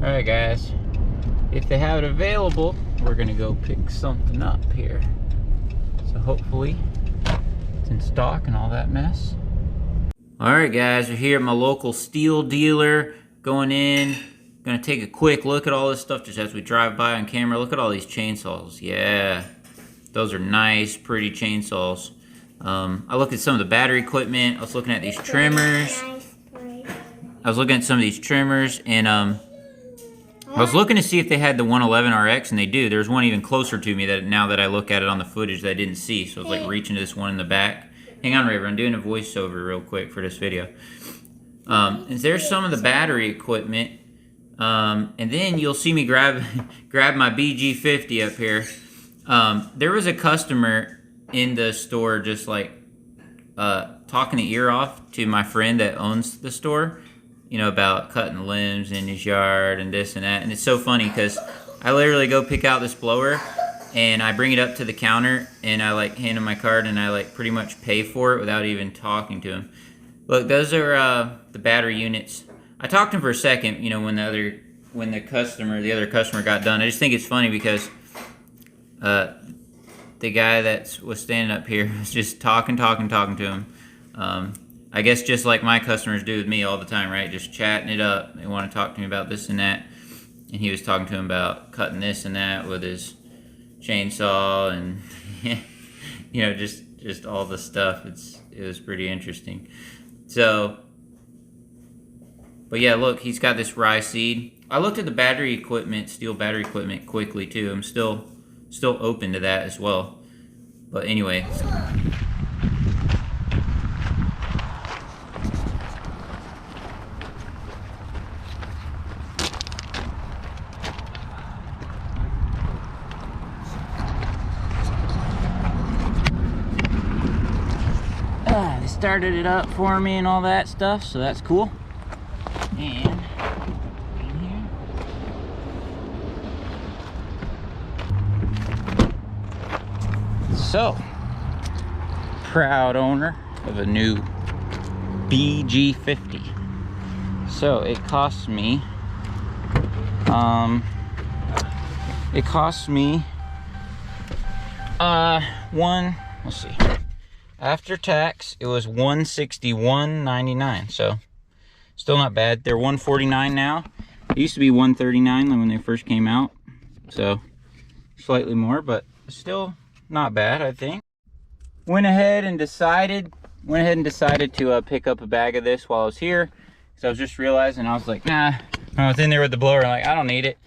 Alright guys, if they have it available, we're gonna go pick something up here. So hopefully it's in stock and all that mess. Alright guys, we're here at my local stihl dealer, going in, gonna take a quick look at all this stuff just as we drive by on camera. Look at all these chainsaws. Yeah, those are nice, pretty chainsaws. I looked at some of the battery equipment. I was looking at these trimmers. And I was looking to see if they had the 111RX, and they do. There's one even closer to me that now that I look at it on the footage that I didn't see. So I was like reaching to this one in the back. Hang on, Raver, I'm doing a voiceover real quick for this video. And there's some of the battery equipment. And then you'll see me grab my BG50 up here. There was a customer in the store just like talking the ear off to my friend that owns the store, you know, about cutting limbs in his yard and this and that. And it's so funny because I literally go pick out this blower and I bring it up to the counter and I like hand him my card and I like pretty much pay for it without even talking to him. Look, those are the battery units. I talked to him for a second, you know, when the other customer got done. I just think it's funny because the guy that was standing up here was just talking to him. I guess just like my customers do with me all the time, right? Just chatting it up. They want to talk to me about this and that. And he was talking to him about cutting this and that with his chainsaw and, you know, just all the stuff. It was pretty interesting. So, but yeah, look, he's got this rye seed. I looked at the battery equipment, stihl battery equipment quickly too. I'm still open to that as well. But anyway. They started it up for me and all that stuff, so that's cool. And so, proud owner of a new BG50. So it cost me, let's see, after tax it was $161.99. So still not bad. They're $149 now. It used to be $139 when they first came out, so slightly more, but still not bad, I think. Went ahead and decided to pick up a bag of this while I was here, because I was just realizing, I was like, nah. When I was in there with the blower, I'm like, I don't need it.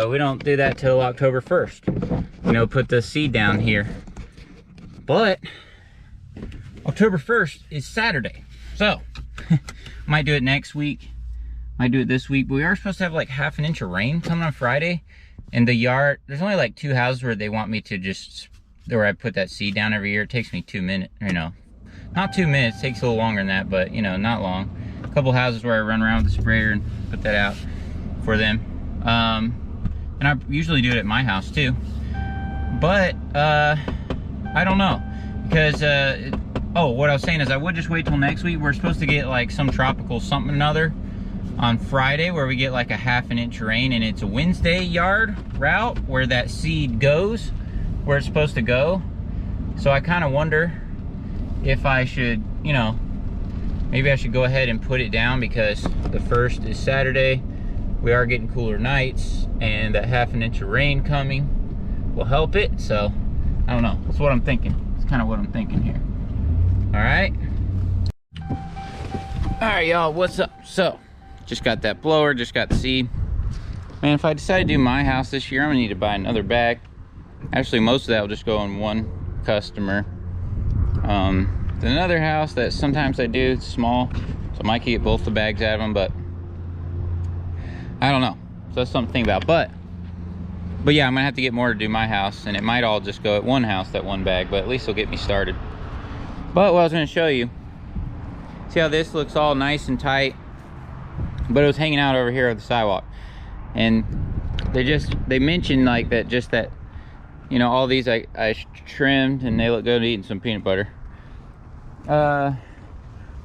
We don't do that till October 1st. You know, put the seed down here. But October 1st is Saturday, so might do it next week, might do it this week. But we are supposed to have like half an inch of rain coming on Friday. And the yard, there's only like 2 houses where they want me to just, where I put that seed down every year. It takes me 2 minutes, you know, not 2 minutes, it takes a little longer than that, but you know, not long. A couple houses where I run around with the sprayer and put that out for them. And I usually do it at my house too. But I don't know, because oh, what I was saying is I would just wait till next week. We're supposed to get like some tropical something or another on Friday where we get like a half an inch rain, and it's a Wednesday yard route where that seed goes where it's supposed to go. So I kind of wonder if I should, you know, maybe I should go ahead and put it down, because the 1st is Saturday. We are getting cooler nights, and that half an inch of rain coming will help it. So I don't know, that's what I'm thinking. It's kind of what I'm thinking here. All right, y'all, what's up? So just got that blower, just got the seed. Man, if I decide to do my house this year, I'm gonna need to buy another bag. Actually, most of that will just go on one customer. Another house that sometimes I do, it's small, so I might get both the bags out of them, but I don't know. So that's something to think about. But yeah, I'm gonna have to get more to do my house, and it might all just go at one house, that one bag, but at least it'll get me started. But what I was gonna show you, see how this looks all nice and tight, but it was hanging out over here on the sidewalk. And they mentioned like that, just that, you know, all these I trimmed and they look good eating some peanut butter.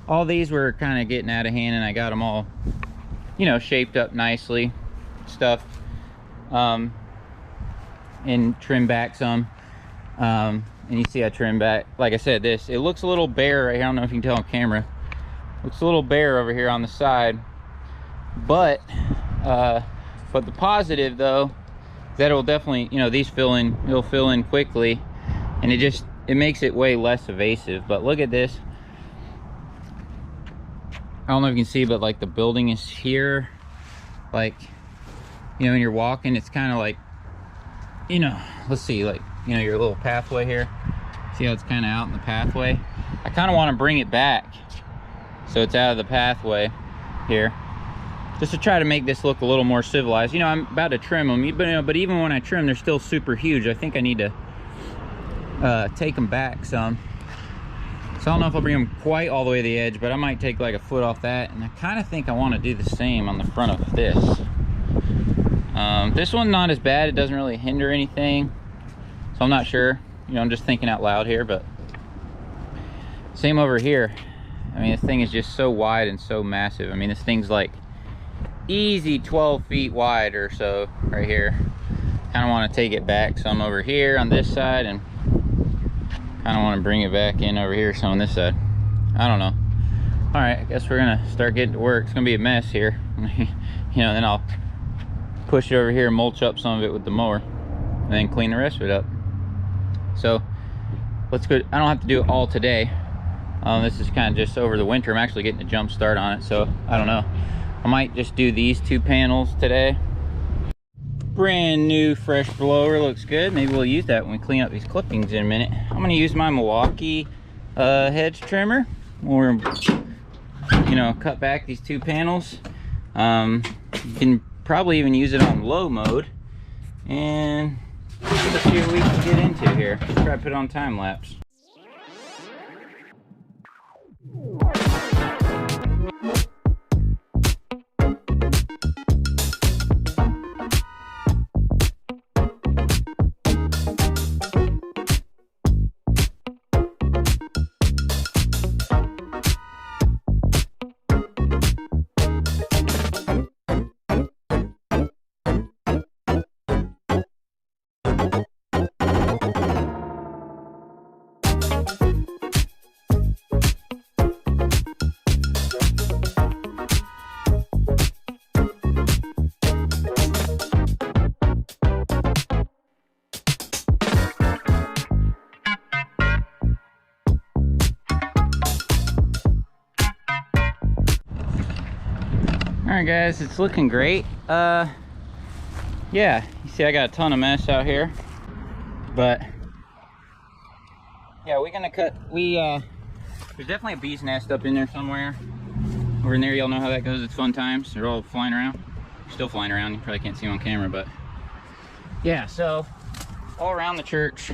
All these were kind of getting out of hand, and I got them all, you know, shaped up nicely. stuff and trim back some. And you see I trim back, like I said, this, it looks a little bare right here. I don't know if you can tell on camera. Looks a little bare over here on the side, but the positive though, that it'll definitely, you know, these fill in, it'll fill in quickly, and it makes it way less evasive. But look at this. I don't know if you can see, but like the building is here, like, you know, when you're walking, it's kind of like, you know, let's see, like, you know, your little pathway here, see how it's kind of out in the pathway. I kind of want to bring it back so it's out of the pathway here, just to try to make this look a little more civilized. You know, I'm about to trim them, but even when I trim, they're still super huge. I think I need to take them back some. So I don't know if I'll bring them quite all the way to the edge, but I might take like a foot off that. And I kind of think I want to do the same on the front of this. This one's not as bad. It doesn't really hinder anything. So I'm not sure. You know, I'm just thinking out loud here, but same over here. I mean, this thing is just so wide and so massive. I mean, this thing's like easy 12 feet wide or so right here. Kind of want to take it back some over here on this side, and kind of want to bring it back in over here some on this side. I don't know. All right, I guess we're gonna start getting to work. It's gonna be a mess here. You know, then I'll push it over here and mulch up some of it with the mower, and then clean the rest of it up. So let's go. I don't have to do it all today. This is kind of just over the winter. I'm actually getting a jump start on it, so I don't know. I might just do these two panels today. Brand new fresh blower, looks good. Maybe we'll use that when we clean up these clippings in a minute. I'm gonna use my Milwaukee hedge trimmer, or, you know, cut back these two panels. You can probably even use it on low mode, and let's see what we can get into here. Let's try to put it on time lapse. Alright guys, it's looking great. Yeah, you see I got a ton of mess out here, but yeah, we're gonna cut, there's definitely a bee's nest up in there somewhere. Over in there, y'all know how that goes. It's fun times. They're all flying around. Still flying around. You probably can't see them on camera, but yeah, so all around the church,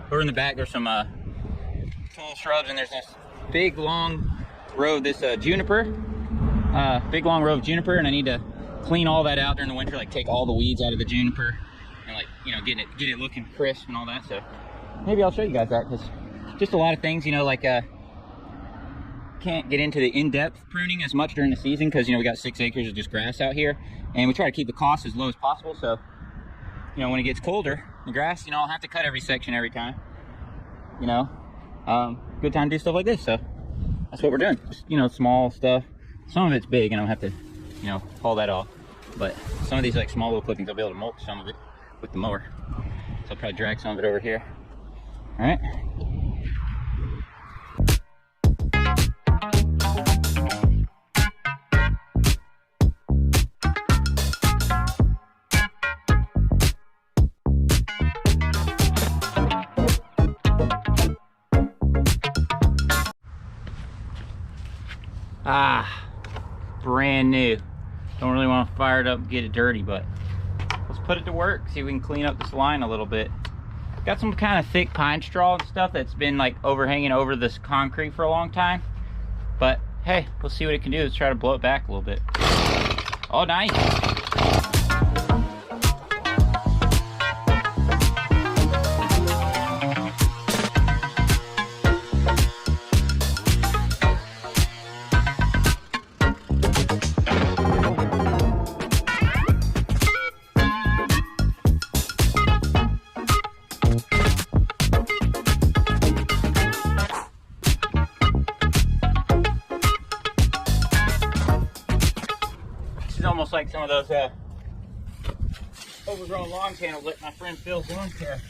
over in the back, there's some tall shrubs, and there's this big long row of this juniper. Big long row of juniper, and I need to clean all that out during the winter, like take all the weeds out of the juniper, and like, you know, get it looking crisp and all that. So maybe I'll show you guys that, because just a lot of things, you know, like can't get into the in-depth pruning as much during the season, because, you know, we got 6 acres of just grass out here, and we try to keep the cost as low as possible. So, you know, when it gets colder, the grass, you know, I'll have to cut every section every time, you know. Good time to do stuff like this. So that's what we're doing. Just, you know, small stuff. Some of it's big, and I'll have to, you know, haul that off. But some of these, like, small little clippings, I'll be able to mulch some of it with the mower. So I'll probably drag some of it over here. All right. Ah, brand new. Don't really want to fire it up and get it dirty, but let's put it to work, see if we can clean up this line a little bit. Got some kind of thick pine straw and stuff that's been like overhanging over this concrete for a long time, but hey, we'll see what it can do. Let's try to blow it back a little bit. Oh, nice. almost like some of those overgrown lawn panels that my friend Phil's lawn care.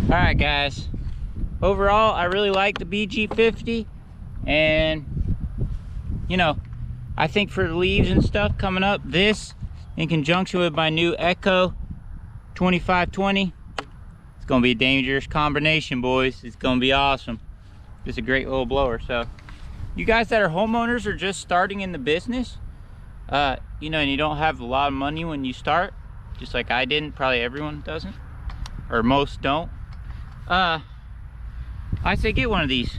Alright guys, overall I really like the BG50, and you know, I think for the leaves and stuff coming up, this in conjunction with my new Echo 2520, it's gonna be a dangerous combination, boys. It's gonna be awesome. It's a great little blower. So you guys that are homeowners or just starting in the business, you know, and you don't have a lot of money when you start, just like I didn't, probably everyone doesn't, or most don't, I say get one of these.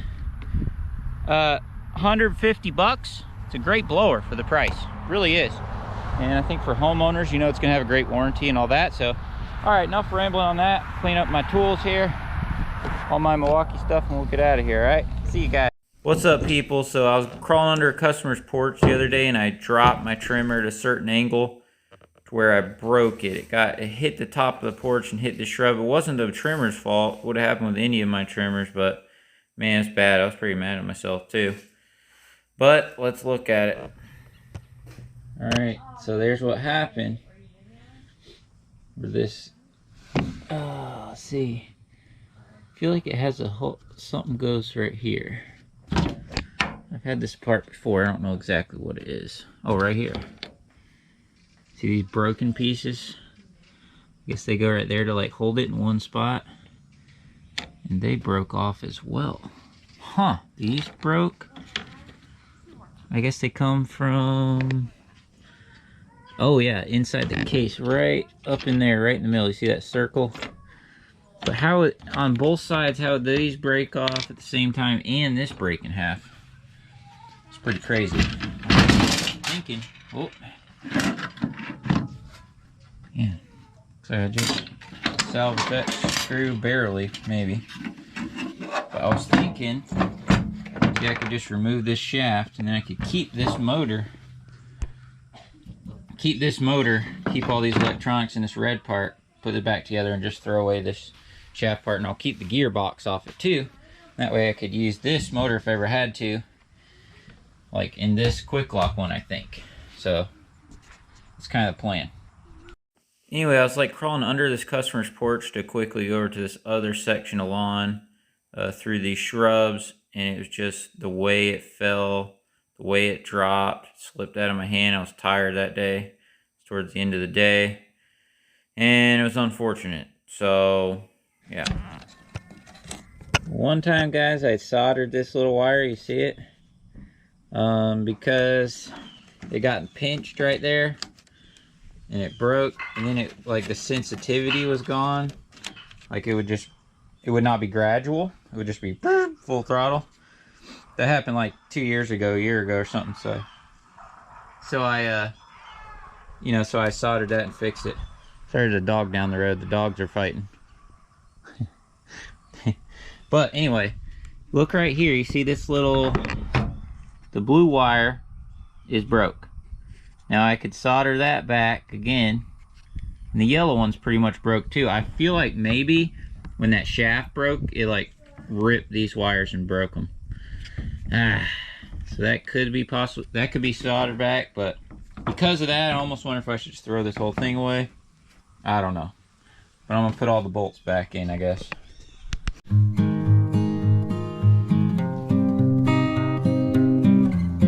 150 bucks. It's a great blower for the price. It really is. And I think for homeowners, you know, it's gonna have a great warranty and all that. So, all right, enough rambling on that. Clean up my tools here, all my Milwaukee stuff, and we'll get out of here, all right? See you guys. What's up, people? So I was crawling under a customer's porch the other day, and I dropped my trimmer at a certain angle to where I broke it. It hit the top of the porch and hit the shrub. It wasn't the trimmer's fault. It would have happened with any of my trimmers, but man, it's bad. I was pretty mad at myself too. But let's look at it. All right, so there's what happened for this. Let's see. I feel like it has a hole. Something goes right here. I've had this part before. I don't know exactly what it is. Oh, right here. See these broken pieces? I guess they go right there to like hold it in one spot. And they broke off as well. Huh, these broke. I guess they come from, oh yeah, inside the case, right up in there, right in the middle. You see that circle? But how it, on both sides, how these break off at the same time and this break in half. It's pretty crazy. Thinking, oh. Yeah, so I just salvaged that screw barely, maybe. But I was thinking, maybe I could just remove this shaft and then I could keep this motor, keep all these electronics in this red part, put it back together and just throw away this shaft part, and I'll keep the gearbox off it too. That way I could use this motor if I ever had to, like in this quick lock one, I think. So it's kind of the plan. Anyway, I was like crawling under this customer's porch to quickly go over to this other section of lawn through these shrubs, and it was just the way it fell, the way it dropped, slipped out of my hand. I was tired that day. It's towards the end of the day. and it was unfortunate. So, yeah. One time, guys, I soldered this little wire, you see it? Because it got pinched right there, and it broke, and then it, like, the sensitivity was gone. Like, it would not be gradual. It would just be full throttle. That happened like 2 years ago, a year ago or something, so I, you know, so I soldered that and fixed it. There's a dog down the road. The dogs are fighting. But anyway, look right here. You see this little, the blue wire is broke. Now I could solder that back again. And the yellow one's pretty much broke too. I feel like maybe when that shaft broke, it like ripped these wires and broke them. So that could be possible. That could be soldered back, but because of that, I almost wonder if I should just throw this whole thing away. I don't know. But I'm gonna put all the bolts back in, I guess.